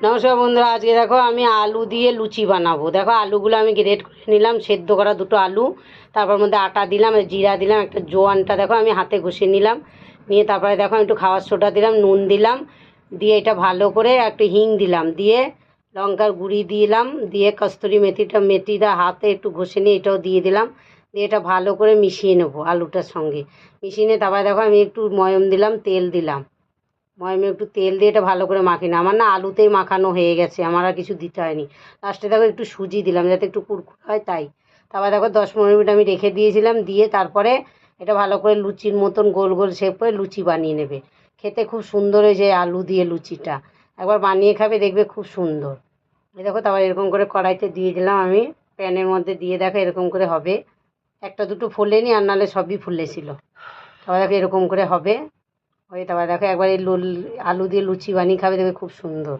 নমস্কার বন্ধুরা, আজকে দেখো আমি আলু দিয়ে লুচি বানাবো। দেখো আলুগুলো আমি গ্রেট করে নিলাম, সেদ্ধ করা দুটো আলু, তারপর মধ্যে আটা দিলাম, জিরা দিলাম, একটা জোয়ানটা দেখো আমি হাতে ঘষে নিলাম, নিয়ে তারপরে দেখো আমি একটু খাওয়ার সোডা দিলাম, নুন দিলাম, দিয়ে এটা ভালো করে একটু হিং দিলাম, দিয়ে লঙ্কার গুঁড়ি দিলাম, দিয়ে কস্তুরি মেথিটা হাতে একটু ঘষে নিয়ে এটাও দিয়ে দিলাম, দিয়ে এটা ভালো করে মিশিয়ে নেবো আলুটার সঙ্গে। মিশিয়ে নিয়ে তারপরে দেখো আমি একটু ময়ম দিলাম, তেল দিলাম, ময়মে একটু তেল দিয়ে এটা ভালো করে মাখি না, আমার না আলুতেই মাখানো হয়ে গেছে, আমার আর কিছু দিতে হয়নি। লাস্টে দেখো একটু সুজি দিলাম যাতে একটু কুরকুরে হয় তাই। তারপর দেখো 10-15 মিনিট আমি রেখে দিয়েছিলাম, দিয়ে তারপরে এটা ভালো করে লুচির মতন গোল গোল শেপ করে লুচি বানিয়ে নেবে। খেতে খুব সুন্দর হয়েছে আলু দিয়ে লুচিটা, একবার বানিয়ে খাবে দেখবে খুব সুন্দর। এই দেখো তারপর এরকম করে কড়াইতে দিয়ে দিলাম আমি, প্যানের মধ্যে দিয়ে দেখো এরকম করে হবে, একটা দুটো ফোলেনি আর নাহলে সবই ফুলেছিল। তারপর দেখো এরকম করে হবে, ওই তারপর দেখো একবার এই আলু দিয়ে লুচি বানিয়ে খাবে দেখবে খুব সুন্দর।